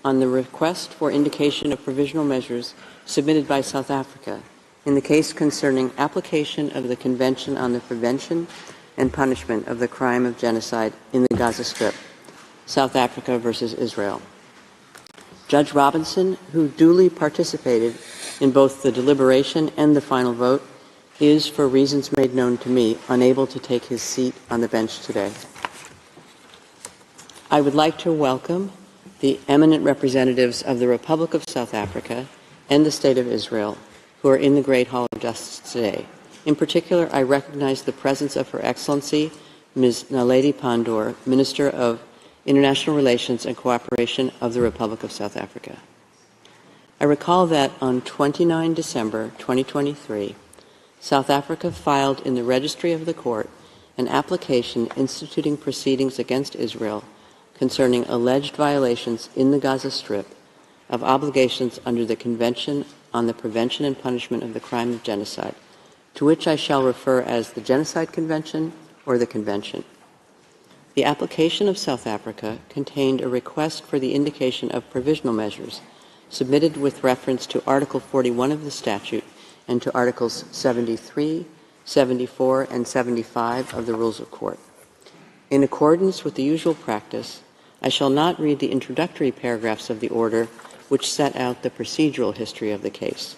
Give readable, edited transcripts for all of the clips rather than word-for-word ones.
on the request for indication of provisional measures submitted by South Africa in the case concerning application of the Convention on the Prevention and Punishment of the Crime of Genocide in the Gaza Strip, South Africa versus Israel. Judge Robinson, who duly participated in both the deliberation and the final vote, is, for reasons made known to me, unable to take his seat on the bench today. I would like to welcome the eminent representatives of the Republic of South Africa and the State of Israel who are in the Great Hall of Justice today. In particular, I recognize the presence of Her Excellency, Ms. Naledi Pandor, Minister of International Relations and Cooperation of the Republic of South Africa. I recall that on 29 December 2023, South Africa filed in the Registry of the Court an application instituting proceedings against Israel concerning alleged violations in the Gaza Strip of obligations under the Convention on the Prevention and Punishment of the Crime of Genocide, to which I shall refer as the Genocide Convention or the Convention. The application of South Africa contained a request for the indication of provisional measures submitted with reference to Article 41 of the statute and to Articles 73, 74, and 75 of the Rules of Court. In accordance with the usual practice, I shall not read the introductory paragraphs of the order which set out the procedural history of the case.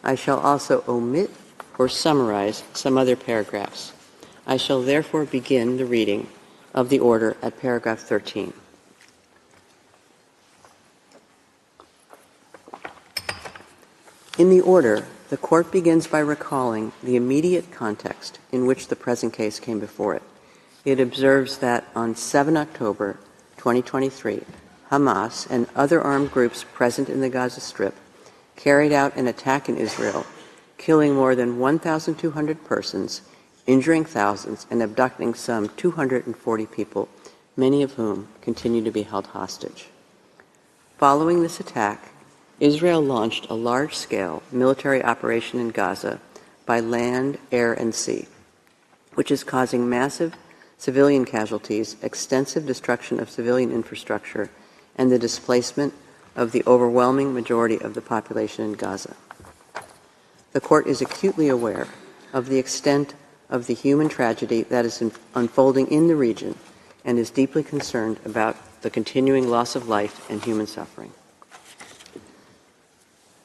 I shall also omit or summarize some other paragraphs. I shall therefore begin the reading of the order at paragraph 13. In the order, the Court begins by recalling the immediate context in which the present case came before it. It observes that on 7 October 2023, Hamas and other armed groups present in the Gaza Strip carried out an attack in Israel, killing more than 1,200 persons, injuring thousands, and abducting some 240 people, many of whom continue to be held hostage. Following this attack, Israel launched a large-scale military operation in Gaza by land, air, and sea, which is causing massive civilian casualties, extensive destruction of civilian infrastructure, and the displacement of the overwhelming majority of the population in Gaza. The Court is acutely aware of the extent of the human tragedy that is unfolding in the region and is deeply concerned about the continuing loss of life and human suffering.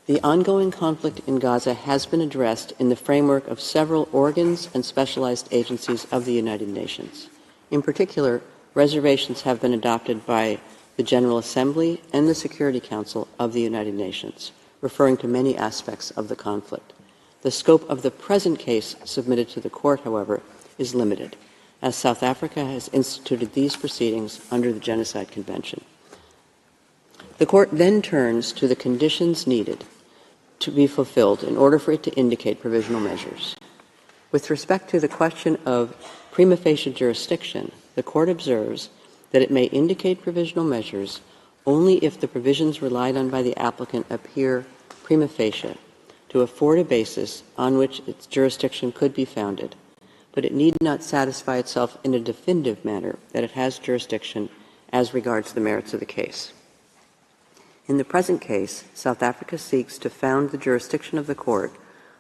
The ongoing conflict in Gaza has been addressed in the framework of several organs and specialized agencies of the United Nations. In particular, reservations have been adopted by the General Assembly and the Security Council of the United Nations, referring to many aspects of the conflict. The scope of the present case submitted to the Court, however, is limited, as South Africa has instituted these proceedings under the Genocide Convention. The Court then turns to the conditions needed to be fulfilled in order for it to indicate provisional measures. With respect to the question of prima facie jurisdiction, the Court observes that it may indicate provisional measures only if the provisions relied on by the applicant appear prima facie to afford a basis on which its jurisdiction could be founded, but it need not satisfy itself in a definitive manner that it has jurisdiction as regards the merits of the case. In the present case, South Africa seeks to found the jurisdiction of the Court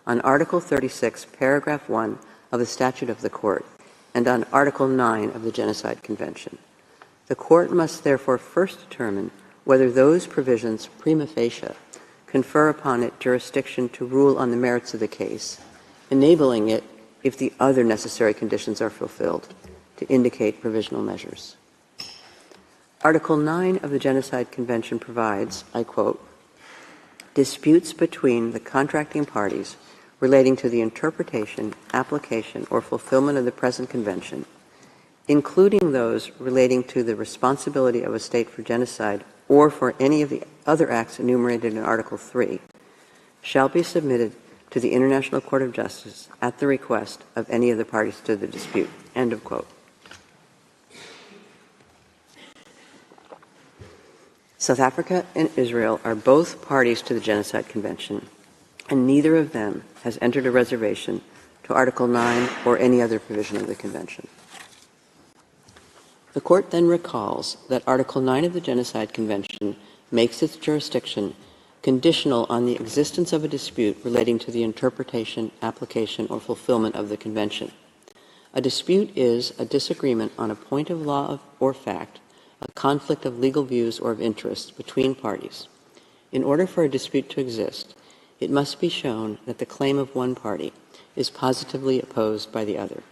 on Article 36, Paragraph 1 of the Statute of the Court and on Article 9 of the Genocide Convention. The Court must therefore first determine whether those provisions prima facie confer upon it jurisdiction to rule on the merits of the case, enabling it, if the other necessary conditions are fulfilled, to indicate provisional measures. Article 9 of the Genocide Convention provides, I quote, "Disputes between the contracting parties relating to the interpretation, application, or fulfillment of the present convention, including those relating to the responsibility of a state for genocide or for any of the other acts enumerated in Article 3, shall be submitted to the International Court of Justice at the request of any of the parties to the dispute." End of quote. South Africa and Israel are both parties to the Genocide Convention, and neither of them has entered a reservation to Article 9 or any other provision of the Convention. The Court then recalls that Article 9 of the Genocide Convention makes its jurisdiction conditional on the existence of a dispute relating to the interpretation, application, or fulfillment of the Convention. A dispute is a disagreement on a point of law or fact, a conflict of legal views or of interest between parties. In order for a dispute to exist, it must be shown that the claim of one party is positively opposed by the other.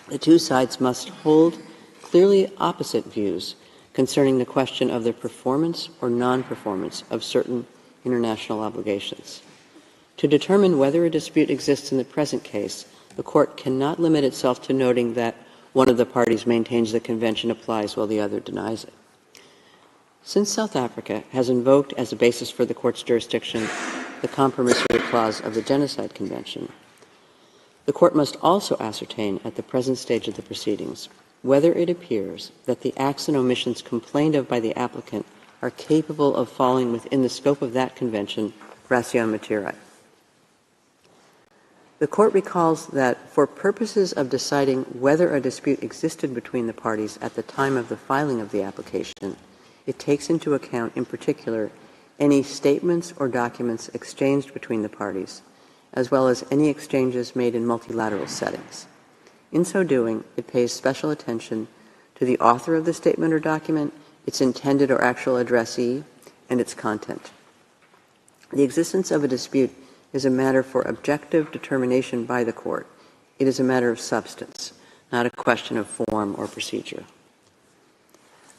The two sides must hold clearly opposite views concerning the question of the performance or non-performance of certain international obligations. To determine whether a dispute exists in the present case, the Court cannot limit itself to noting that one of the parties maintains the Convention applies while the other denies it. Since South Africa has invoked as a basis for the Court's jurisdiction the compromissory clause of the Genocide Convention, the Court must also ascertain at the present stage of the proceedings whether it appears that the acts and omissions complained of by the applicant are capable of falling within the scope of that convention, ratio materiae. The Court recalls that for purposes of deciding whether a dispute existed between the parties at the time of the filing of the application, it takes into account, in particular, any statements or documents exchanged between the parties, as well as any exchanges made in multilateral settings. In so doing, it pays special attention to the author of the statement or document, its intended or actual addressee, and its content. The existence of a dispute is a matter for objective determination by the Court. It is a matter of substance, not a question of form or procedure.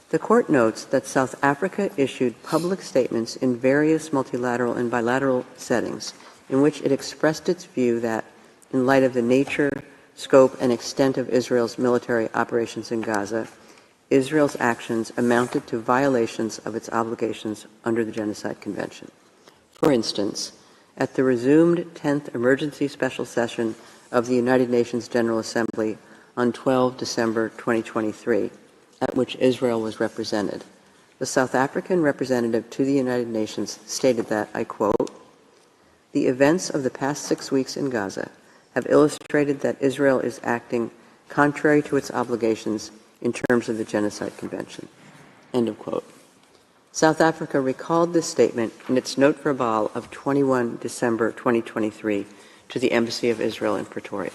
The Court notes that South Africa issued public statements in various multilateral and bilateral settings in which it expressed its view that, in light of the nature, scope, and extent of Israel's military operations in Gaza, Israel's actions amounted to violations of its obligations under the Genocide Convention. For instance, at the resumed 10th Emergency Special Session of the United Nations General Assembly on 12 December 2023, at which Israel was represented, the South African representative to the United Nations stated that, I quote, "The events of the past 6 weeks in Gaza have illustrated that Israel is acting contrary to its obligations in terms of the Genocide Convention." End of quote. South Africa recalled this statement in its note verbal of 21 December 2023 to the Embassy of Israel in Pretoria.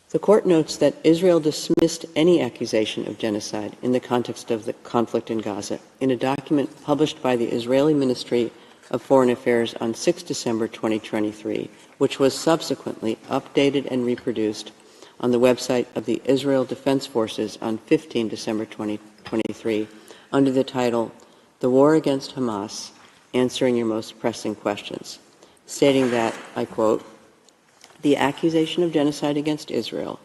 The Court notes that Israel dismissed any accusation of genocide in the context of the conflict in Gaza in a document published by the Israeli Ministry of Foreign Affairs on 6 December 2023, which was subsequently updated and reproduced on the website of the Israel Defense Forces on 15 December 2023 under the title, "The War Against Hamas, Answering Your Most Pressing Questions," stating that, I quote, "The accusation of genocide against Israel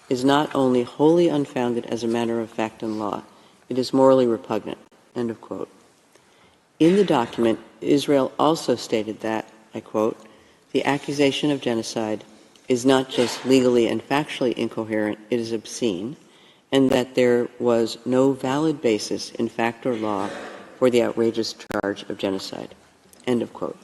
is not only wholly unfounded as a matter of fact and law, it is morally repugnant." End of quote. In the document, Israel also stated that, I quote, "The accusation of genocide is not just legally and factually incoherent, it is obscene, and that there was no valid basis in fact or law for the outrageous charge of genocide." End of quote.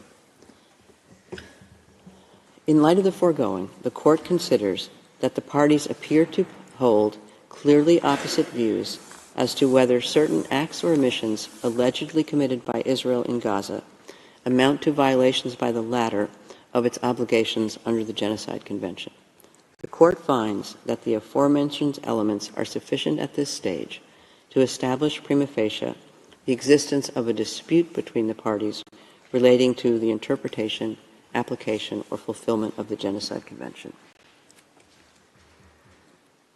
In light of the foregoing, the Court considers that the parties appear to hold clearly opposite views as to whether certain acts or omissions allegedly committed by Israel in Gaza amount to violations by the latter of its obligations under the Genocide Convention. The Court finds that the aforementioned elements are sufficient at this stage to establish prima facie the existence of a dispute between the parties relating to the interpretation, application, or fulfillment of the Genocide Convention.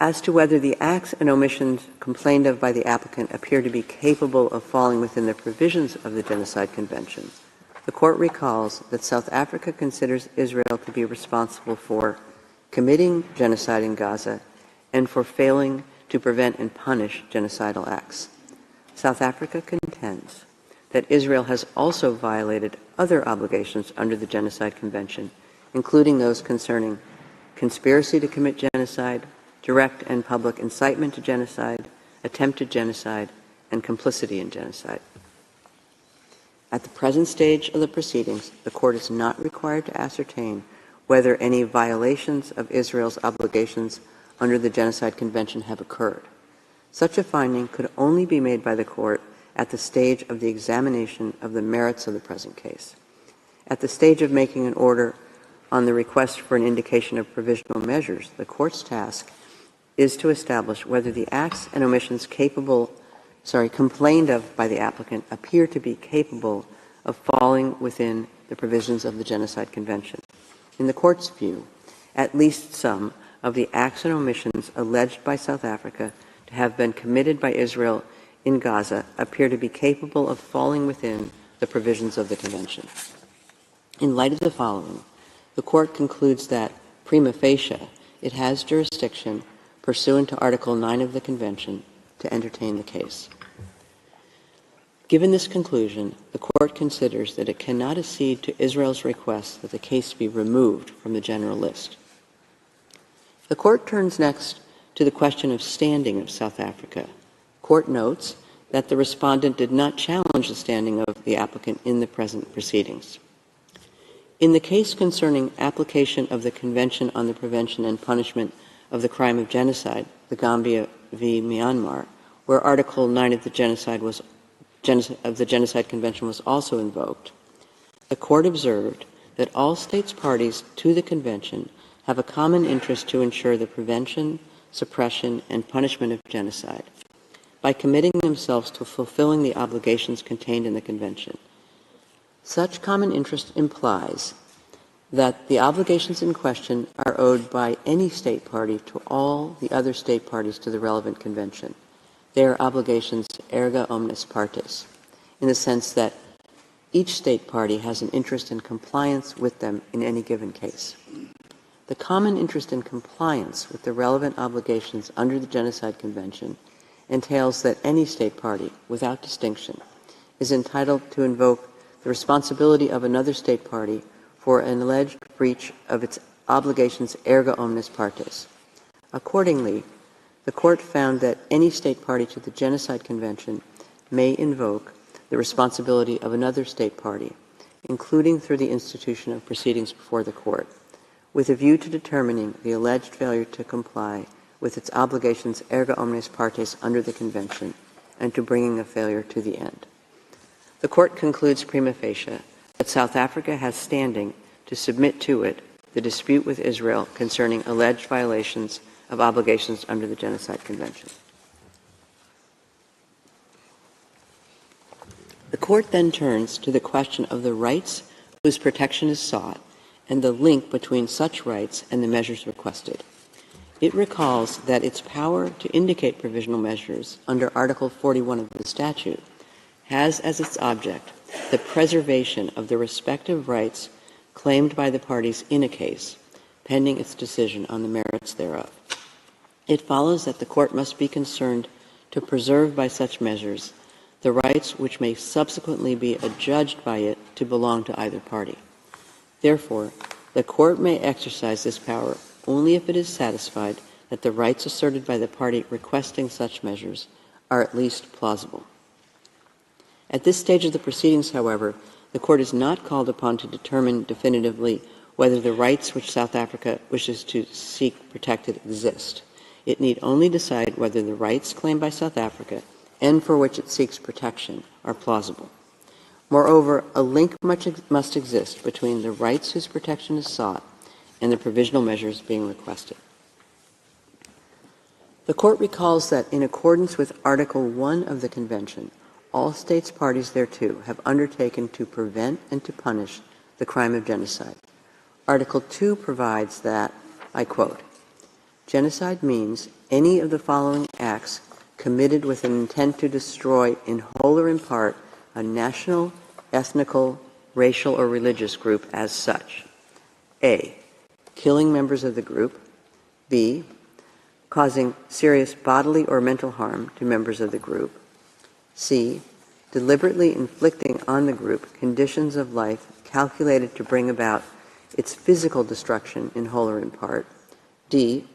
As to whether the acts and omissions complained of by the applicant appear to be capable of falling within the provisions of the Genocide Convention, the Court recalls that South Africa considers Israel to be responsible for committing genocide in Gaza and for failing to prevent and punish genocidal acts. South Africa contends that Israel has also violated other obligations under the Genocide Convention, including those concerning conspiracy to commit genocide, direct and public incitement to genocide, attempted genocide, and complicity in genocide. At the present stage of the proceedings, the Court is not required to ascertain whether any violations of Israel's obligations under the Genocide Convention have occurred. Such a finding could only be made by the Court at the stage of the examination of the merits of the present case. At the stage of making an order on the request for an indication of provisional measures, the court's task is to establish whether the acts and omissions complained of by the applicant appear to be capable of falling within the provisions of the Genocide Convention. In the court's view, at least some of the acts and omissions alleged by South Africa to have been committed by Israel in Gaza appear to be capable of falling within the provisions of the Convention. In light of the following, the court concludes that, prima facie, it has jurisdiction pursuant to Article 9 of the Convention to entertain the case. Given this conclusion, the court considers that it cannot accede to Israel's request that the case be removed from the general list. The court turns next to the question of standing of South Africa. Court notes that the respondent did not challenge the standing of the applicant in the present proceedings. In the case concerning application of the Convention on the Prevention and Punishment of the Crime of Genocide, the Gambia v. Myanmar, where Article 9 of the Genocide Convention was also invoked, the court observed that all states parties to the Convention have a common interest to ensure the prevention, suppression, and punishment of genocide by committing themselves to fulfilling the obligations contained in the Convention. Such common interest implies that the obligations in question are owed by any state party to all the other state parties to the relevant convention. They are obligations erga omnes partes, in the sense that each state party has an interest in compliance with them in any given case. The common interest in compliance with the relevant obligations under the Genocide Convention entails that any state party, without distinction, is entitled to invoke the responsibility of another state party for an alleged breach of its obligations erga omnes partes. Accordingly, the court found that any state party to the Genocide Convention may invoke the responsibility of another state party, including through the institution of proceedings before the court, with a view to determining the alleged failure to comply with its obligations erga omnes partes under the Convention and to bringing a failure to the end. The court concludes prima facie that South Africa has standing to submit to it the dispute with Israel concerning alleged violations of obligations under the Genocide Convention. The court then turns to the question of the rights whose protection is sought and the link between such rights and the measures requested. It recalls that its power to indicate provisional measures under Article 41 of the statute has as its object the preservation of the respective rights claimed by the parties in a case, pending its decision on the merits thereof. It follows that the court must be concerned to preserve by such measures the rights which may subsequently be adjudged by it to belong to either party. Therefore, the court may exercise this power only if it is satisfied that the rights asserted by the party requesting such measures are at least plausible. At this stage of the proceedings, however, the court is not called upon to determine definitively whether the rights which South Africa wishes to seek protected exist. It need only decide whether the rights claimed by South Africa and for which it seeks protection are plausible. Moreover, a link must exist between the rights whose protection is sought and the provisional measures being requested. The court recalls that in accordance with Article 1 of the Convention, all states parties thereto have undertaken to prevent and to punish the crime of genocide. Article 2 provides that, I quote, "Genocide means any of the following acts committed with an intent to destroy in whole or in part a national, ethnical, racial, or religious group as such. A, killing members of the group. B, causing serious bodily or mental harm to members of the group. C, deliberately inflicting on the group conditions of life calculated to bring about its physical destruction in whole or in part. D,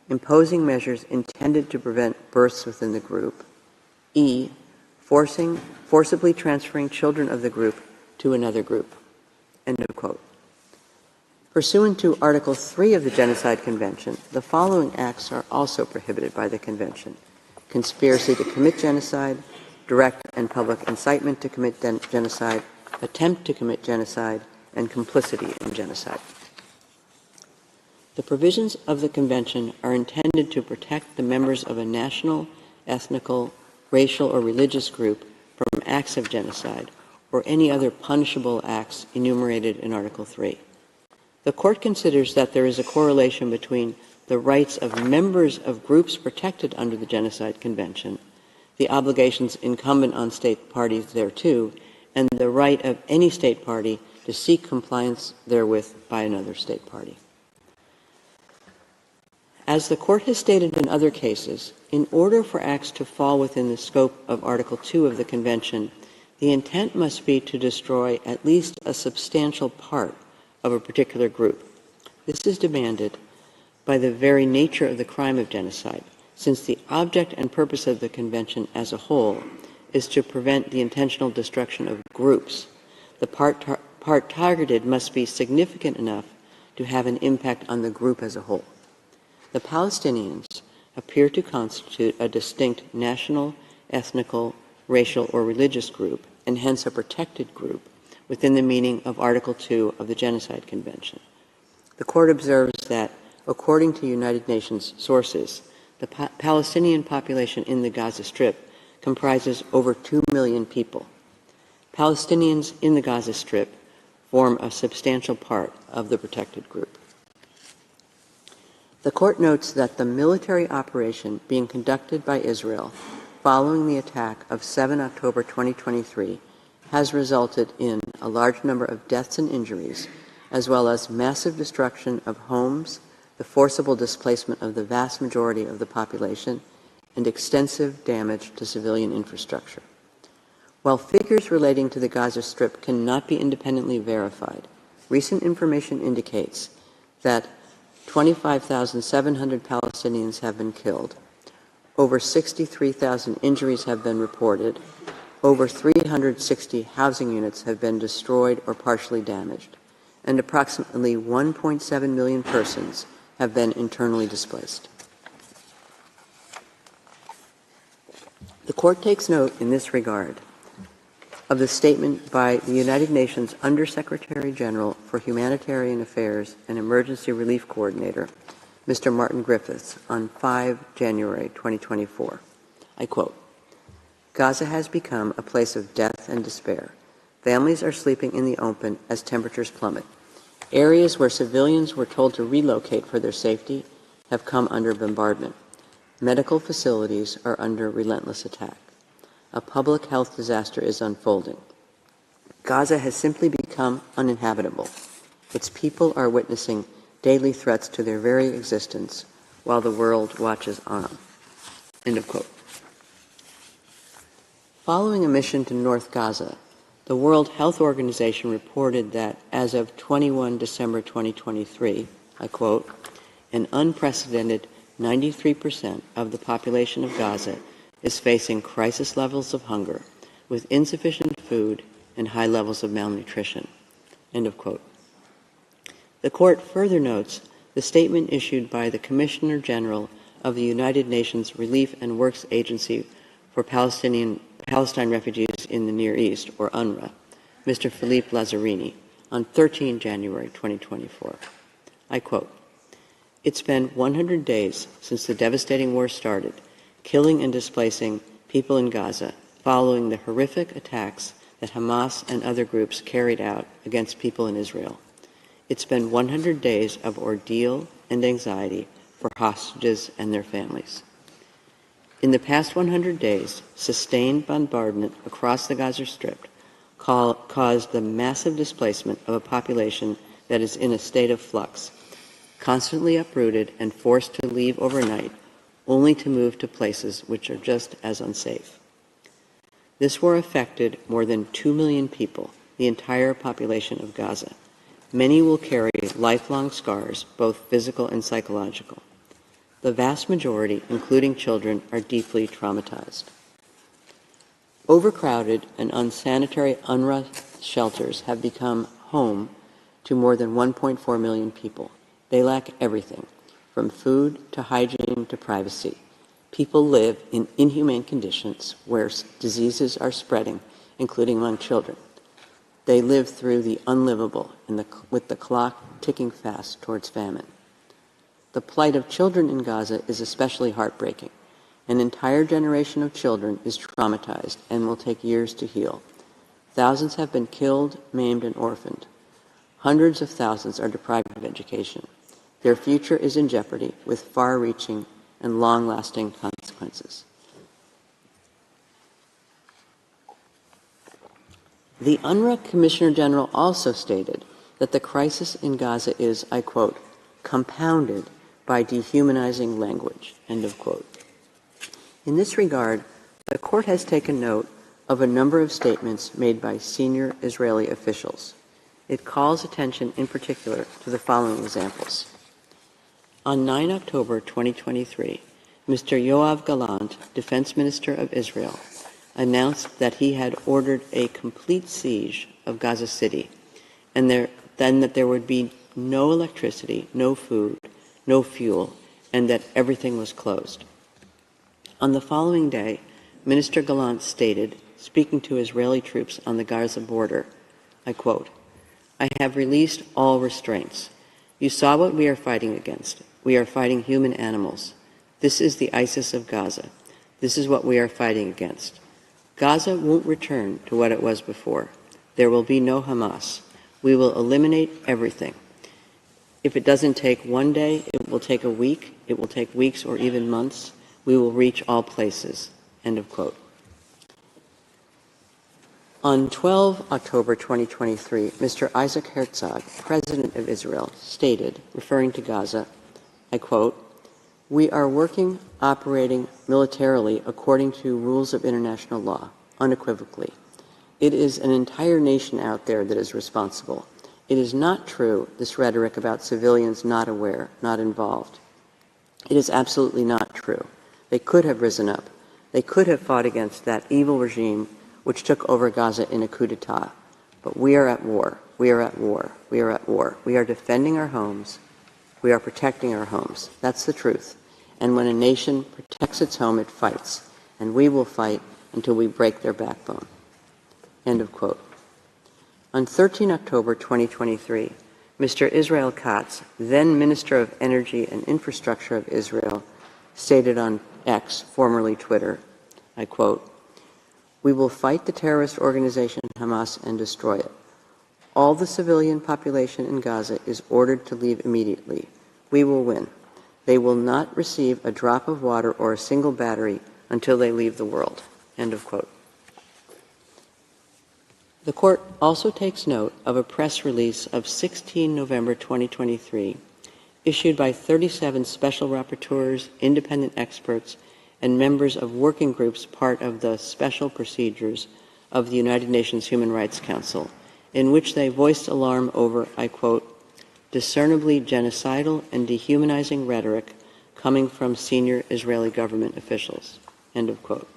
imposing measures intended to prevent births within the group. E, forcibly transferring children of the group to another group." End of quote. Pursuant to Article 3 of the Genocide Convention, the following acts are also prohibited by the Convention: conspiracy to commit genocide, direct and public incitement to commit genocide, attempt to commit genocide, and complicity in genocide. The provisions of the Convention are intended to protect the members of a national, ethnical, racial, or religious group from acts of genocide or any other punishable acts enumerated in Article 3. The Court considers that there is a correlation between the rights of members of groups protected under the Genocide Convention, the obligations incumbent on state parties thereto, and the right of any state party to seek compliance therewith by another state party. As the Court has stated in other cases, in order for acts to fall within the scope of Article 2 of the Convention, the intent must be to destroy at least a substantial part of a particular group. This is demanded by the very nature of the crime of genocide, since the object and purpose of the Convention as a whole is to prevent the intentional destruction of groups. The part targeted must be significant enough to have an impact on the group as a whole. The Palestinians appear to constitute a distinct national, ethnical, racial, or religious group, and hence a protected group within the meaning of Article 2 of the Genocide Convention. The Court observes that, according to United Nations sources, the Palestinian population in the Gaza Strip comprises over 2 million people. Palestinians in the Gaza Strip form a substantial part of the protected group. The Court notes that the military operation being conducted by Israel following the attack of 7 October 2023 has resulted in a large number of deaths and injuries, as well as massive destruction of homes, the forcible displacement of the vast majority of the population, and extensive damage to civilian infrastructure. While figures relating to the Gaza Strip cannot be independently verified, recent information indicates that 25,700 Palestinians have been killed, over 63,000 injuries have been reported, over 360 housing units have been destroyed or partially damaged, and approximately 1.7 million persons have been internally displaced. The Court takes note in this regard of the statement by the United Nations Under-Secretary General for Humanitarian Affairs and Emergency Relief Coordinator, Mr. Martin Griffiths, on 5 January 2024. I quote, "Gaza has become a place of death and despair. Families are sleeping in the open as temperatures plummet. Areas where civilians were told to relocate for their safety have come under bombardment. Medical facilities are under relentless attack. A public health disaster is unfolding. Gaza has simply become uninhabitable. Its people are witnessing daily threats to their very existence while the world watches on." End of quote. Following a mission to North Gaza, the World Health Organization reported that as of 21 December 2023, I quote, "an unprecedented 93% of the population of Gaza is facing crisis levels of hunger with insufficient food and high levels of malnutrition." End of quote. The Court further notes the statement issued by the Commissioner General of the United Nations Relief and Works Agency for Palestine Refugees in the Near East, or UNRWA, Mr. Philippe Lazzarini, on 13 January 2024. I quote, "It's been 100 days since the devastating war started, killing and displacing people in Gaza following the horrific attacks that Hamas and other groups carried out against people in Israel. It's been 100 days of ordeal and anxiety for hostages and their families. In the past 100 days, sustained bombardment across the Gaza Strip caused the massive displacement of a population that is in a state of flux, constantly uprooted and forced to leave overnight, only to move to places which are just as unsafe. This war affected more than 2 million people, the entire population of Gaza. Many will carry lifelong scars, both physical and psychological. The vast majority, including children, are deeply traumatized. Overcrowded and unsanitary UNRWA shelters have become home to more than 1.4 million people. They lack everything, from food to hygiene to privacy. People live in inhumane conditions where diseases are spreading, including among children. They live through the unlivable with the clock ticking fast towards famine. The plight of children in Gaza is especially heartbreaking. An entire generation of children is traumatized and will take years to heal. Thousands have been killed, maimed, and orphaned. Hundreds of thousands are deprived of education. Their future is in jeopardy with far-reaching and long-lasting consequences. The UNRWA Commissioner General also stated that the crisis in Gaza is, I quote, compounded by dehumanizing language, end of quote. In this regard, the court has taken note of a number of statements made by senior Israeli officials. It calls attention in particular to the following examples. On 9 October 2023, Mr. Yoav Gallant, Defense Minister of Israel, announced that he had ordered a complete siege of Gaza City, and that there would be no electricity, no food, no fuel, and that everything was closed. On the following day, Minister Gallant stated, speaking to Israeli troops on the Gaza border, I quote, "I have released all restraints. You saw what we are fighting against. We are fighting human animals. This is the ISIS of Gaza. This is what we are fighting against. Gaza won't return to what it was before. There will be no Hamas. We will eliminate everything. If it doesn't take one day, it will take a week, it will take weeks or even months. We will reach all places." End of quote. On 12 October 2023, Mr. Isaac Herzog, President of Israel, stated, referring to Gaza, I quote, "We are working, operating militarily according to rules of international law, unequivocally. It is an entire nation out there that is responsible. It is not true, this rhetoric about civilians not aware, not involved. It is absolutely not true. They could have risen up. They could have fought against that evil regime which took over Gaza in a coup d'etat. But we are at war. We are at war. We are at war. We are defending our homes. We are protecting our homes. That's the truth. And when a nation protects its home, it fights. And we will fight until we break their backbone." End of quote. On 13 October 2023, Mr. Israel Katz, then Minister of Energy and Infrastructure of Israel, stated on X, formerly Twitter, I quote, "We will fight the terrorist organization Hamas and destroy it. All the civilian population in Gaza is ordered to leave immediately. We will win. They will not receive a drop of water or a single battery until they leave the world." End of quote. The court also takes note of a press release of 16 November 2023 issued by 37 special rapporteurs, independent experts, and members of working groups part of the special procedures of the United Nations Human Rights Council, in which they voiced alarm over, I quote, "discernibly genocidal and dehumanizing rhetoric coming from senior Israeli government officials." End of quote.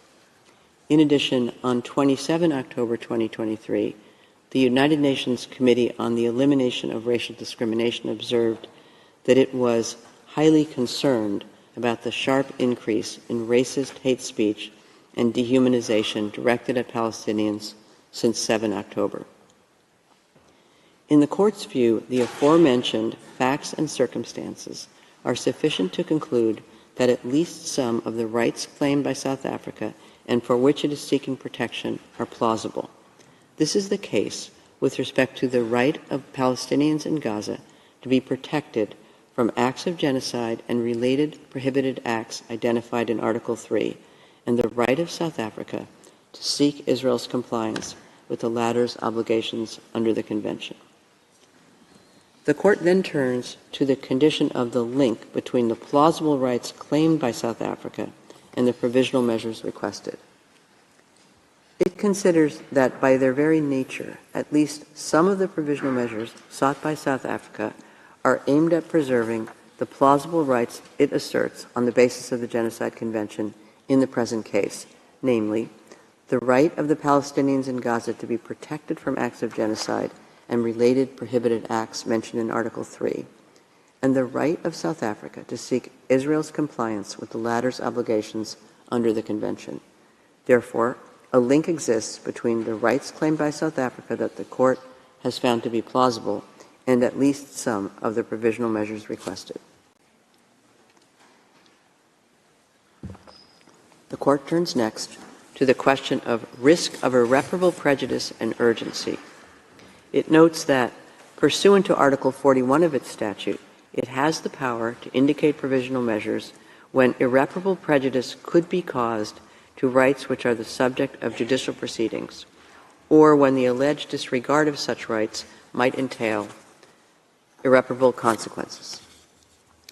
In addition, on 27 October 2023, the United Nations Committee on the Elimination of Racial Discrimination observed that it was highly concerned about the sharp increase in racist hate speech and dehumanization directed at Palestinians since 7 October. In the court's view, the aforementioned facts and circumstances are sufficient to conclude that at least some of the rights claimed by South Africa and for which it is seeking protection are plausible. This is the case with respect to the right of Palestinians in Gaza to be protected from acts of genocide and related prohibited acts identified in Article 3, and the right of South Africa to seek Israel's compliance with the latter's obligations under the Convention. The court then turns to the condition of the link between the plausible rights claimed by South Africa and the provisional measures requested. It considers that by their very nature, at least some of the provisional measures sought by South Africa are aimed at preserving the plausible rights it asserts on the basis of the Genocide Convention in the present case, namely, the right of the Palestinians in Gaza to be protected from acts of genocide and related prohibited acts mentioned in Article 3, and the right of South Africa to seek Israel's compliance with the latter's obligations under the Convention. Therefore, a link exists between the rights claimed by South Africa that the Court has found to be plausible and at least some of the provisional measures requested. The Court turns next to the question of risk of irreparable prejudice and urgency. It notes that, pursuant to Article 41 of its statute, it has the power to indicate provisional measures when irreparable prejudice could be caused to rights which are the subject of judicial proceedings, or when the alleged disregard of such rights might entail irreparable consequences.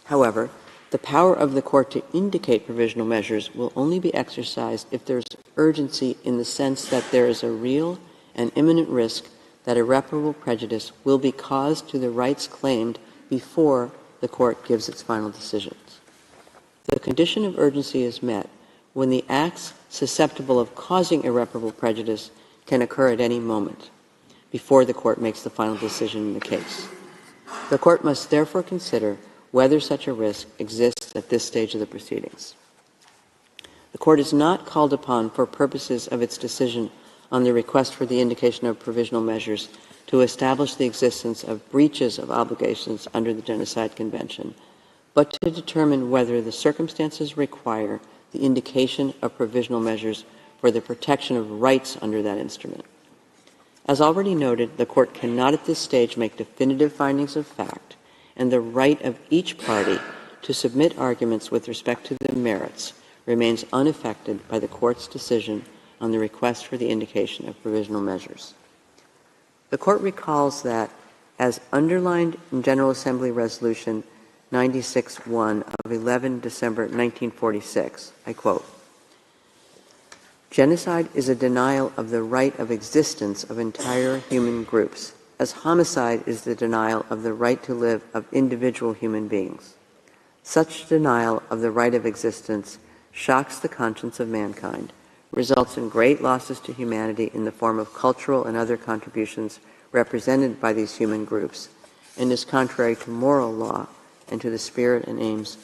However, the power of the Court to indicate provisional measures will only be exercised if there is urgency in the sense that there is a real and imminent risk that irreparable prejudice will be caused to the rights claimed before the Court gives its final decisions. The condition of urgency is met when the acts susceptible of causing irreparable prejudice can occur at any moment before the Court makes the final decision in the case. The Court must therefore consider whether such a risk exists at this stage of the proceedings. The Court is not called upon for purposes of its decision on the request for the indication of provisional measures to establish the existence of breaches of obligations under the Genocide Convention, but to determine whether the circumstances require the indication of provisional measures for the protection of rights under that instrument. As already noted, the Court cannot at this stage make definitive findings of fact, and the right of each party to submit arguments with respect to the merits remains unaffected by the Court's decision on the request for the indication of provisional measures. The Court recalls that, as underlined in General Assembly Resolution 96-1 of 11 December 1946, I quote, "Genocide is a denial of the right of existence of entire human groups, as homicide is the denial of the right to live of individual human beings. Such denial of the right of existence shocks the conscience of mankind, results in great losses to humanity in the form of cultural and other contributions represented by these human groups, and is contrary to moral law and to the spirit and aims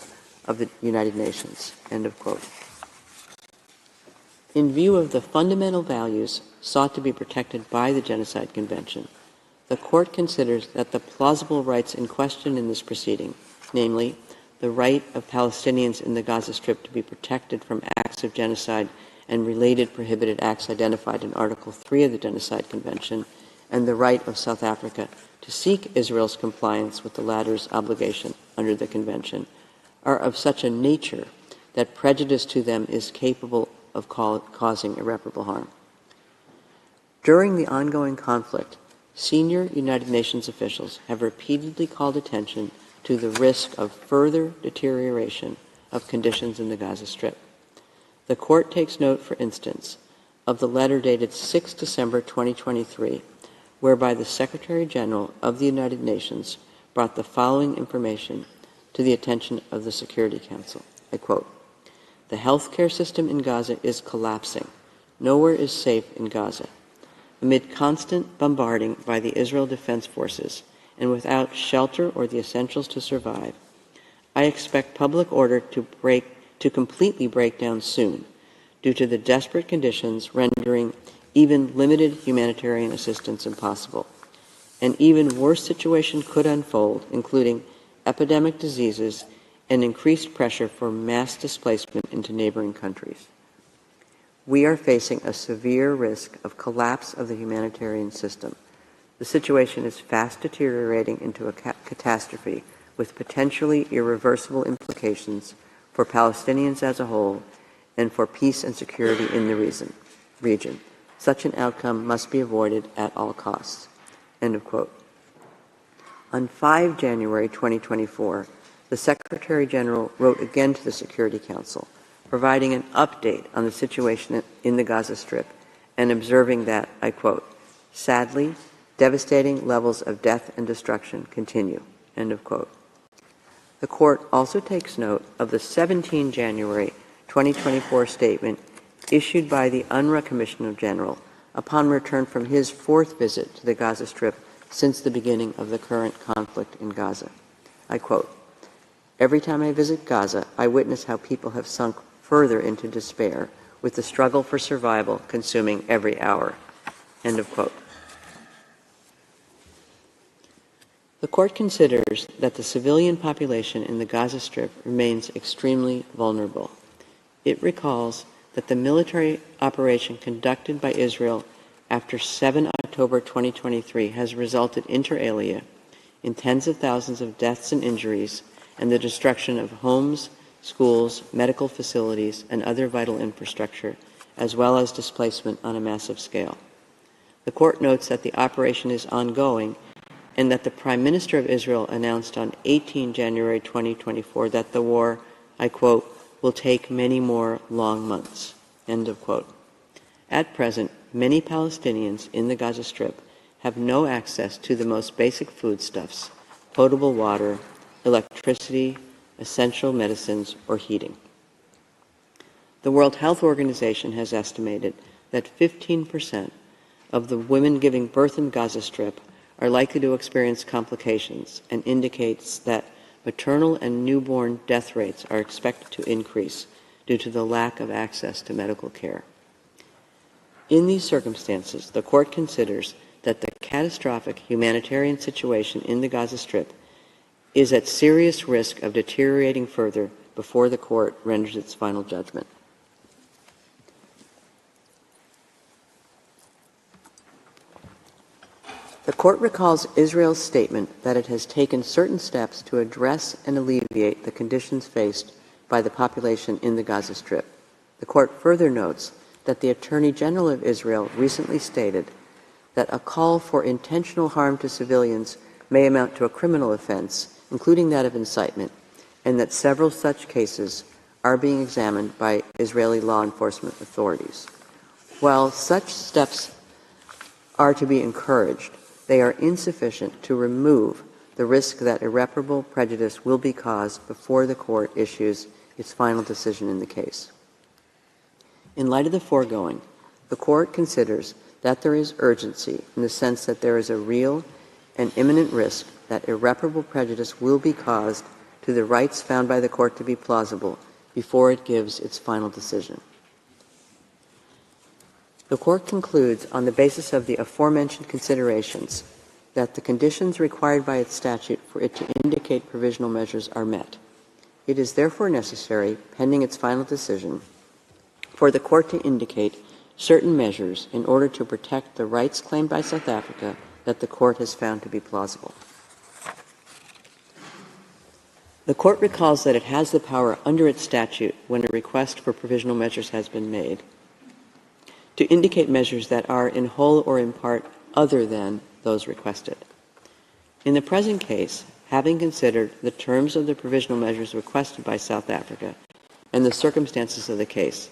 of the United Nations." End of quote. In view of the fundamental values sought to be protected by the Genocide Convention, the Court considers that the plausible rights in question in this proceeding, namely, the right of Palestinians in the Gaza Strip to be protected from acts of genocide and related prohibited acts identified in Article 3 of the Genocide Convention, and the right of South Africa to seek Israel's compliance with the latter's obligation under the Convention, are of such a nature that prejudice to them is capable of causing irreparable harm. During the ongoing conflict, senior United Nations officials have repeatedly called attention to the risk of further deterioration of conditions in the Gaza Strip. The Court takes note, for instance, of the letter dated 6 December 2023, whereby the Secretary General of the United Nations brought the following information to the attention of the Security Council. I quote, "The healthcare system in Gaza is collapsing. Nowhere is safe in Gaza. Amid constant bombarding by the Israel Defense Forces and without shelter or the essentials to survive, I expect public order to completely break down soon due to the desperate conditions rendering even limited humanitarian assistance impossible. An even worse situation could unfold, including epidemic diseases and increased pressure for mass displacement into neighboring countries. We are facing a severe risk of collapse of the humanitarian system. The situation is fast deteriorating into a catastrophe with potentially irreversible implications for Palestinians as a whole and for peace and security in the region. Such an outcome must be avoided at all costs." End of quote. On 5 January 2024, the Secretary General wrote again to the Security Council, providing an update on the situation in the Gaza Strip and observing that, I quote, "Sadly, devastating levels of death and destruction continue." End of quote. The Court also takes note of the 17 January 2024 statement issued by the UNRWA Commissioner General upon return from his 4th visit to the Gaza Strip since the beginning of the current conflict in Gaza. I quote, Every time I visit Gaza, I witness how people have sunk further into despair, with the struggle for survival consuming every hour." End of quote. The court considers that the civilian population in the Gaza Strip remains extremely vulnerable. It recalls that the military operation conducted by Israel after 7 October 2023 has resulted inter alia in tens of thousands of deaths and injuries and the destruction of homes, schools, medical facilities, and other vital infrastructure, as well as displacement on a massive scale. The court notes that the operation is ongoing and that the Prime Minister of Israel announced on 18 January 2024 that the war, I quote, "will take many more long months." End of quote. At present, many Palestinians in the Gaza Strip have no access to the most basic foodstuffs, potable water, electricity, essential medicines, or heating. The World Health Organization has estimated that 15% of the women giving birth in Gaza Strip are likely to experience complications, and indicates that maternal and newborn death rates are expected to increase due to the lack of access to medical care. In these circumstances, the court considers that the catastrophic humanitarian situation in the Gaza Strip is at serious risk of deteriorating further before the court renders its final judgment. The court recalls Israel's statement that it has taken certain steps to address and alleviate the conditions faced by the population in the Gaza Strip. The court further notes that the Attorney General of Israel recently stated that a call for intentional harm to civilians may amount to a criminal offense, including that of incitement, and that several such cases are being examined by Israeli law enforcement authorities. While such steps are to be encouraged, they are insufficient to remove the risk that irreparable prejudice will be caused before the court issues its final decision in the case. In light of the foregoing, the court considers that there is urgency in the sense that there is a real and imminent risk that irreparable prejudice will be caused to the rights found by the court to be plausible before it gives its final decision. The court concludes, on the basis of the aforementioned considerations, that the conditions required by its statute for it to indicate provisional measures are met. It is therefore necessary, pending its final decision, for the court to indicate certain measures in order to protect the rights claimed by South Africa that the court has found to be plausible. The court recalls that it has the power under its statute, when a request for provisional measures has been made, to indicate measures that are in whole or in part other than those requested. In the present case, having considered the terms of the provisional measures requested by South Africa and the circumstances of the case,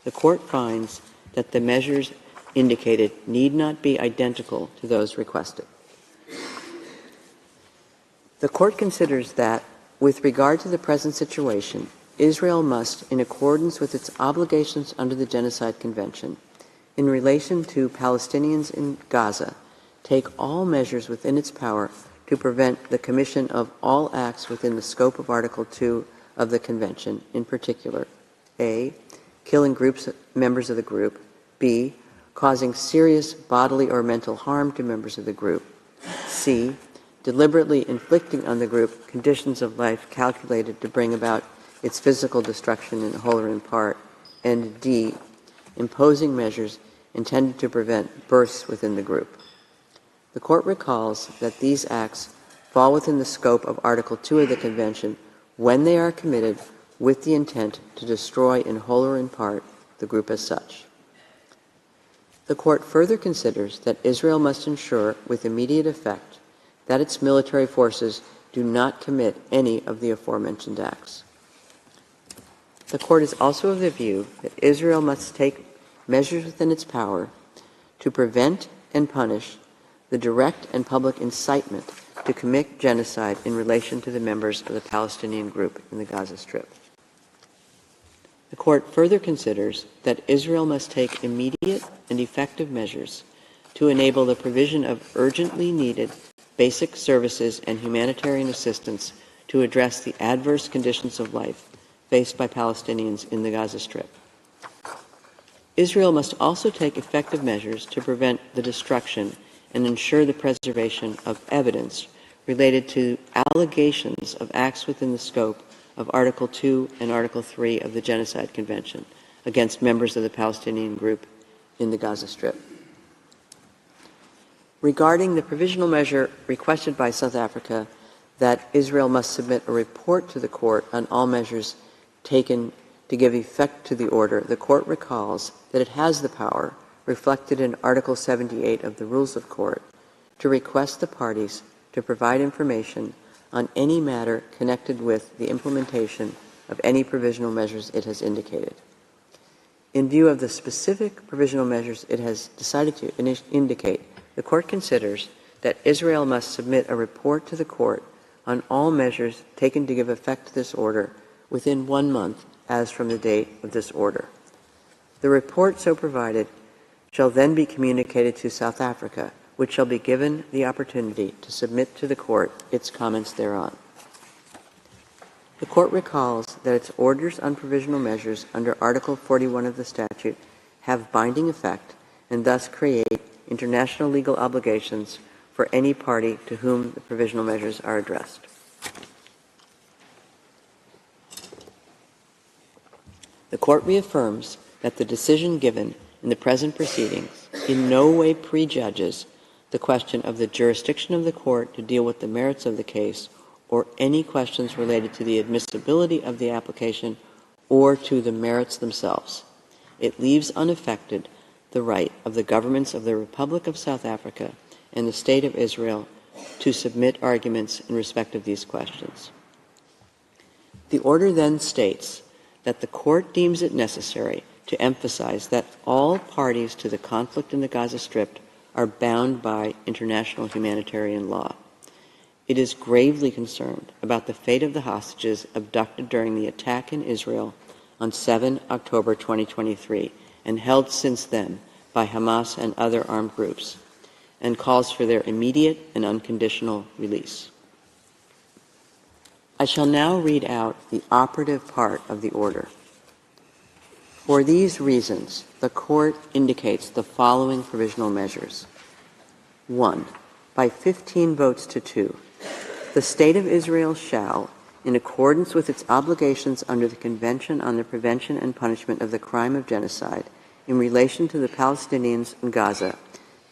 the court finds that the measures indicated need not be identical to those requested. The court considers that, with regard to the present situation, Israel must, in accordance with its obligations under the Genocide Convention, in relation to Palestinians in Gaza, take all measures within its power to prevent the commission of all acts within the scope of Article 2 of the Convention, in particular, A, killing members of the group, B, causing serious bodily or mental harm to members of the group, C, deliberately inflicting on the group conditions of life calculated to bring about its physical destruction in whole or in part, and D, imposing measures intended to prevent births within the group. The court recalls that these acts fall within the scope of Article 2 of the Convention when they are committed with the intent to destroy in whole or in part the group as such. The court further considers that Israel must ensure with immediate effect that its military forces do not commit any of the aforementioned acts. The court is also of the view that Israel must take measures within its power to prevent and punish the direct and public incitement to commit genocide in relation to the members of the Palestinian group in the Gaza Strip. The court further considers that Israel must take immediate and effective measures to enable the provision of urgently needed basic services and humanitarian assistance to address the adverse conditions of life faced by Palestinians in the Gaza Strip. Israel must also take effective measures to prevent the destruction and ensure the preservation of evidence related to allegations of acts within the scope of Article 2 and Article 3 of the Genocide Convention against members of the Palestinian group in the Gaza Strip. Regarding the provisional measure requested by South Africa that Israel must submit a report to the court on all measures taken to give effect to the order, the court recalls that it has the power, reflected in Article 78 of the Rules of Court, to request the parties to provide information on any matter connected with the implementation of any provisional measures it has indicated. In view of the specific provisional measures it has decided to indicate, the court considers that Israel must submit a report to the court on all measures taken to give effect to this order within 1 month as from the date of this order. The report so provided shall then be communicated to South Africa, which shall be given the opportunity to submit to the court its comments thereon. The court recalls that its orders on provisional measures under Article 41 of the statute have binding effect and thus create international legal obligations for any party to whom the provisional measures are addressed. The court reaffirms that the decision given in the present proceedings in no way prejudges the question of the jurisdiction of the court to deal with the merits of the case or any questions related to the admissibility of the application or to the merits themselves. It leaves unaffected the right of the governments of the Republic of South Africa and the State of Israel to submit arguments in respect of these questions. The order then states that the court deems it necessary to emphasize that all parties to the conflict in the Gaza Strip are bound by international humanitarian law. It is gravely concerned about the fate of the hostages abducted during the attack in Israel on 7 October 2023 and held since then by Hamas and other armed groups, and calls for their immediate and unconditional release. I shall now read out the operative part of the order. For these reasons, the court indicates the following provisional measures. 1. By 15 votes to 2, the State of Israel shall, in accordance with its obligations under the Convention on the Prevention and Punishment of the Crime of Genocide in relation to the Palestinians in Gaza,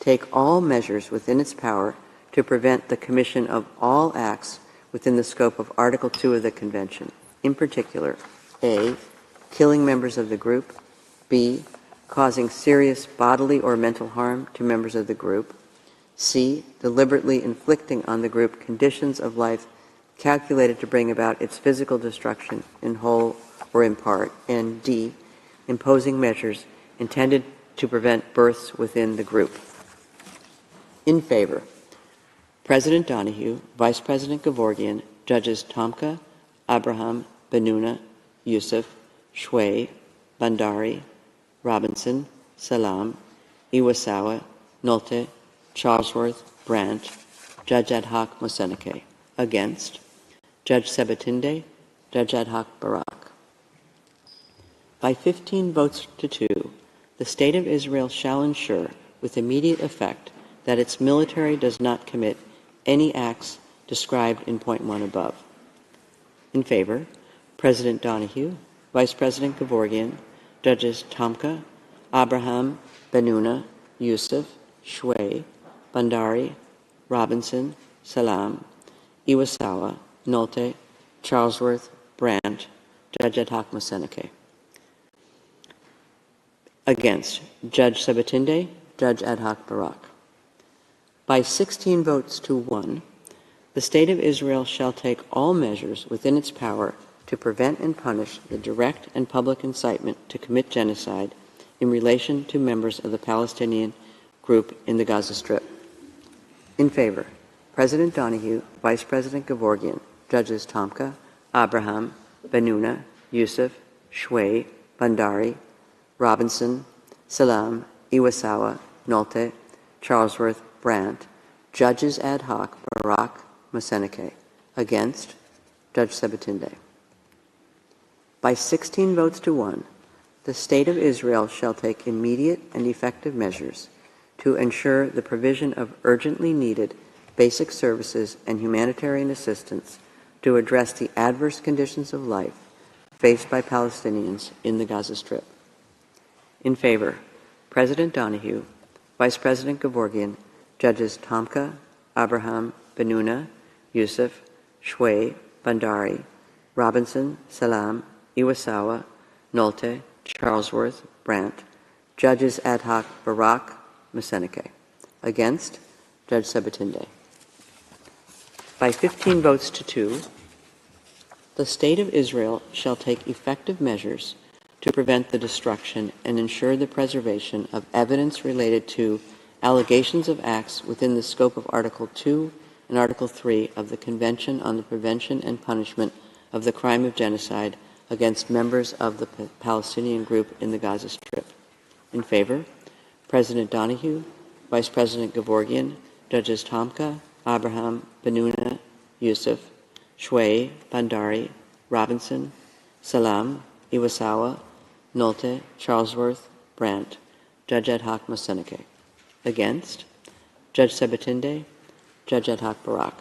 take all measures within its power to prevent the commission of all acts within the scope of Article 2 of the Convention, in particular, A, killing members of the group, B, causing serious bodily or mental harm to members of the group, C, deliberately inflicting on the group conditions of life calculated to bring about its physical destruction in whole or in part, and D, imposing measures intended to prevent births within the group. In favor, President Donahue, Vice President Gevorgian, Judges Tomka, Abraham, Benuna, Yusuf, Shway, Bandari, Robinson, Salam, Iwasawa, Nolte, Charlesworth, Brandt, Judge Ad hoc Moseneke. Against, Judge Sebatinde, Judge Ad hoc Barak. By 15 votes to 2, the State of Israel shall ensure with immediate effect that its military does not commit any acts described in point 1 above. In favor, President Donahue, Vice President Gevorgian, Judges Tomka, Abraham, Benuna, Yusuf, Shway, Bandari, Robinson, Salam, Iwasawa, Nolte, Charlesworth, Brandt, Judge Ad hoc Moseneke. Against, Judge Sebatinde, Judge Ad hoc Barak. By 16 votes to 1, the State of Israel shall take all measures within its power to prevent and punish the direct and public incitement to commit genocide in relation to members of the Palestinian group in the Gaza Strip. In favor, President Donahue, Vice President Gevorgian, Judges Tomka, Abraham, Benuna, Yusuf, Shway, Bandari, Robinson, Salam, Iwasawa, Nolte, Charlesworth, Brandt, Judges Ad hoc Barak, Moseneke. Against, Judge Sebutinde. By 16 votes to 1, the State of Israel shall take immediate and effective measures to ensure the provision of urgently needed basic services and humanitarian assistance to address the adverse conditions of life faced by Palestinians in the Gaza Strip. In favor, President Donahue, Vice President Gevorgian, Judges Tomka, Abraham, Benuna, Youssef, Shway, Bandari, Robinson, Salam, Iwasawa, Nolte, Charlesworth, Brandt, Judges ad hoc Barak, Moseneke. Against, Judge Sebutinde. By 15 votes to 2, the State of Israel shall take effective measures to prevent the destruction and ensure the preservation of evidence related to allegations of acts within the scope of Article 2 and Article 3 of the Convention on the Prevention and Punishment of the Crime of Genocide against members of the Palestinian group in the Gaza Strip. In favor, President Donahue, Vice President Gevorgian, Judges Tomka, Abraham, Benuna, Youssef, Shway, Bandari, Robinson, Salam, Iwasawa, Nolte, Charlesworth, Brandt, Judge ad hoc Moseneke. Against, Judge Sebutinde, Judge ad hoc Barak.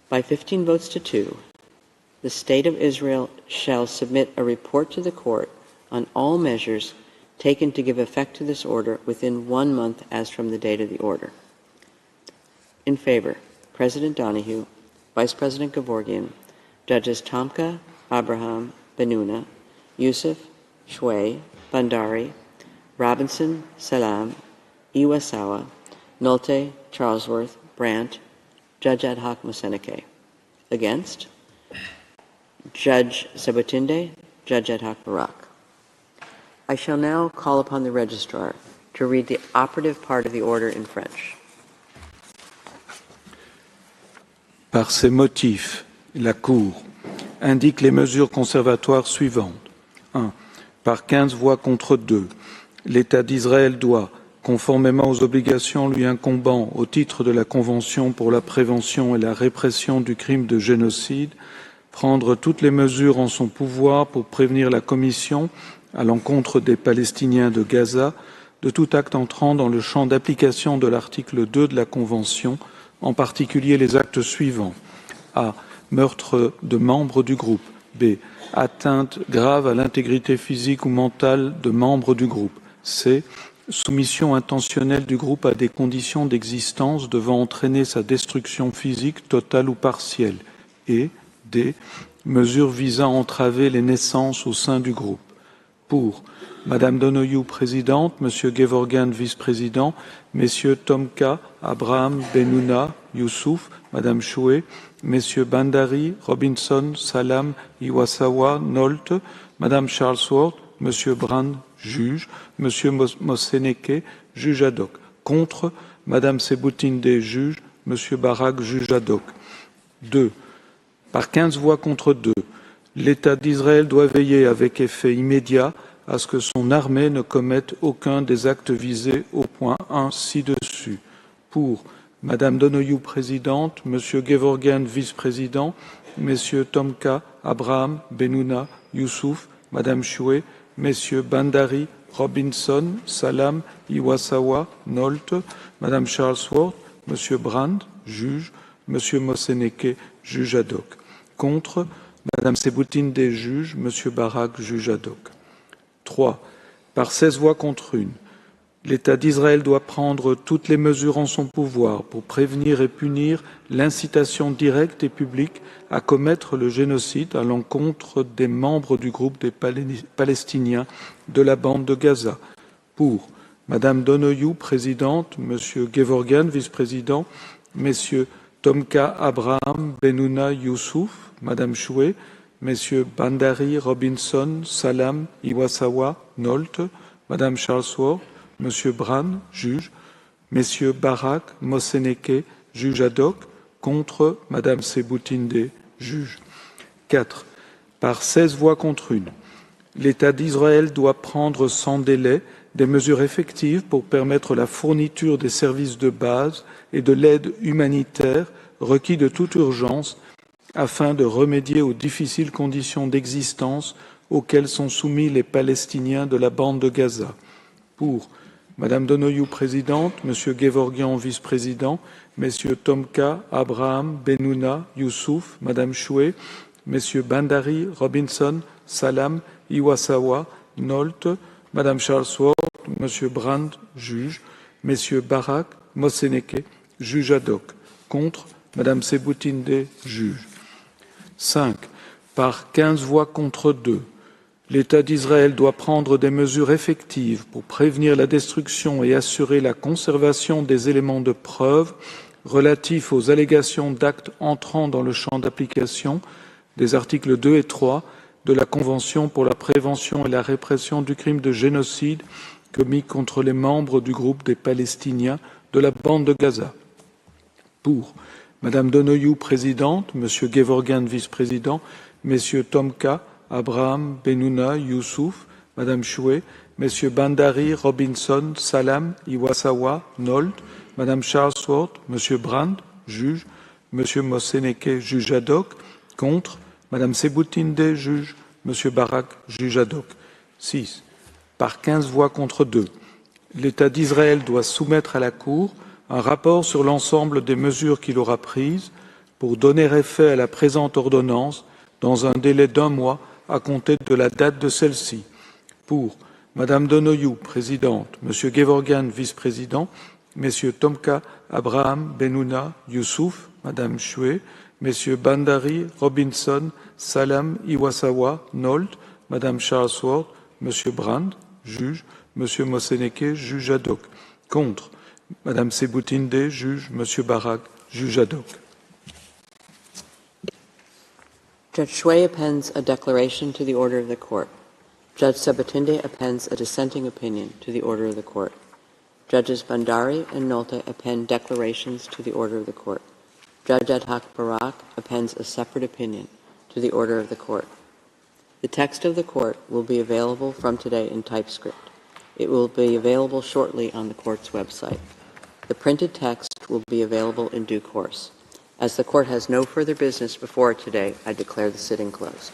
By 15 votes to 2, the State of Israel shall submit a report to the court on all measures taken to give effect to this order within 1 month as from the date of the order. In favor, President Donahue, Vice President Gevorgian, Judges Tomka, Abraham, Benuna, Youssef, Shway, Bandari, Robinson, Salam, Iwasawa, Nolte, Charlesworth, Brandt, Judge ad hoc Moseneke. Against, Judge Sebutinde, Judge ad hoc Barak. I shall now call upon the Registrar to read the operative part of the order in French. Par ces motifs, la Cour indique les mesures conservatoires suivantes. 1. Par 15 voix contre 2, l'État d'Israël doit, conformément aux obligations lui incombant au titre de la Convention pour la prévention et la répression du crime de génocide, prendre toutes les mesures en son pouvoir pour prévenir la commission, à l'encontre des Palestiniens de Gaza, de tout acte entrant dans le champ d'application de l'article 2 de la Convention, en particulier les actes suivants. A. Meurtre de membres du groupe. B. Atteinte grave à l'intégrité physique ou mentale de membres du groupe. C. Soumission intentionnelle du groupe à des conditions d'existence devant entraîner sa destruction physique totale ou partielle. Et D. Mesures visant à entraver les naissances au sein du groupe. Pour Madame Donoghue, présidente, Monsieur Gevorgian, vice-président, Messieurs Tomka, Abraham, Benuna, Youssouf, Madame Choué, Messieurs Bandari, Robinson, Salam, Iwasawa, Nolte, Madame Charlesworth, Monsieur Brand, juge, Monsieur Moseneke, juge ad hoc. Contre, Madame Sebutinde, juge, Monsieur Barak, juge ad hoc. 2. Par 15 voix contre 2, l'État d'Israël doit veiller avec effet immédiat à ce que son armée ne commette aucun des actes visés au point 1 ci-dessus. Pour Madame Donoghue, présidente, Monsieur Gevorgian, vice-président, Messieurs Tomka, Abraham, Benuna, Youssouf, Madame Choué, Messieurs Bandari, Robinson, Salam, Iwasawa, Nolte, Madame Charlesworth, Monsieur Brand, juge, Monsieur Moseneke, juge ad hoc. Contre, Madame Sebutinde, juge, Monsieur Barak, juge ad hoc. 3. Par 16 voix contre 1, l'État d'Israël doit prendre toutes les mesures en son pouvoir pour prévenir et punir l'incitation directe et publique à commettre le génocide à l'encontre des membres du groupe des Palestiniens de la bande de Gaza. Pour Madame Donoghue, présidente, Monsieur Gevorgian, vice-président, Messieurs Tomka, Abraham, Benuna, Youssouf, Madame Choué, Messieurs Bandari, Robinson, Salam, Iwasawa, Nolte, Madame Charlesworth, Monsieur Brand, juge, Messieurs Barak, Moseneke, juge ad hoc, contre Madame Sebutinde, juge. 4. Par 16 voix contre 1, l'État d'Israël doit prendre sans délai des mesures effectives pour permettre la fourniture des services de base et de l'aide humanitaire requis de toute urgence afin de remédier aux difficiles conditions d'existence auxquelles sont soumis les Palestiniens de la bande de Gaza. Pour Madame Donoyou, présidente, Monsieur Gevorgyan, vice-président, Messieurs Tomka, Abraham, Benouna, Youssouf, Madame Choué, Messieurs Bandari, Robinson, Salam, Iwasawa, Nolte, Madame Charlesworth, Monsieur Brand, juge, Messieurs Barak, Moseneke, juge ad hoc. Contre, Madame Sebutinde, juge. 5. Par 15 voix contre 2, l'État d'Israël doit prendre des mesures effectives pour prévenir la destruction et assurer la conservation des éléments de preuve relatifs aux allégations d'actes entrant dans le champ d'application des articles 2 et 3 de la Convention pour la prévention et la répression du crime de génocide commis contre les membres du groupe des Palestiniens de la bande de Gaza. Pour Madame Donoyou, présidente, Monsieur Gevorgyan, vice-président, Messieurs Tomka, Abraham, Benouna, Youssouf, Madame Choué, Messieurs Bandari, Robinson, Salam, Iwasawa, Nolte, Madame Charlesworth, Monsieur Brand, juge, Monsieur Moseneke, juge ad hoc. Contre, Madame Sebutinde, juge, Monsieur Barak, juge ad hoc. 6. Par 15 voix contre 2, l'État d'Israël doit soumettre à la Cour un rapport sur l'ensemble des mesures qu'il aura prises pour donner effet à la présente ordonnance dans un délai d'1 mois à compter de la date de celle-ci. Pour Madame Donoyou, présidente, Monsieur Gevorgyan, vice-président, Messieurs Tomka, Abraham, Benouna, Youssouf, Madame Choué, Messieurs Bandari, Robinson, Salam, Iwasawa, Nolte, Madame Charlesworth, Monsieur Brand, juge, Monsieur Moseneke, juge ad hoc. Contre, Madame Sebutinde, juge, Monsieur Barak, juge ad hoc. Judge Shui appends a declaration to the order of the court. Judge Sebutinde appends a dissenting opinion to the order of the court. Judges Bandari and Nolte append declarations to the order of the court. Judge ad hoc Barak appends a separate opinion to the order of the court. The text of the court will be available from today in typescript. It will be available shortly on the court's website. The printed text will be available in due course. As the court has no further business before it today, I declare the sitting closed.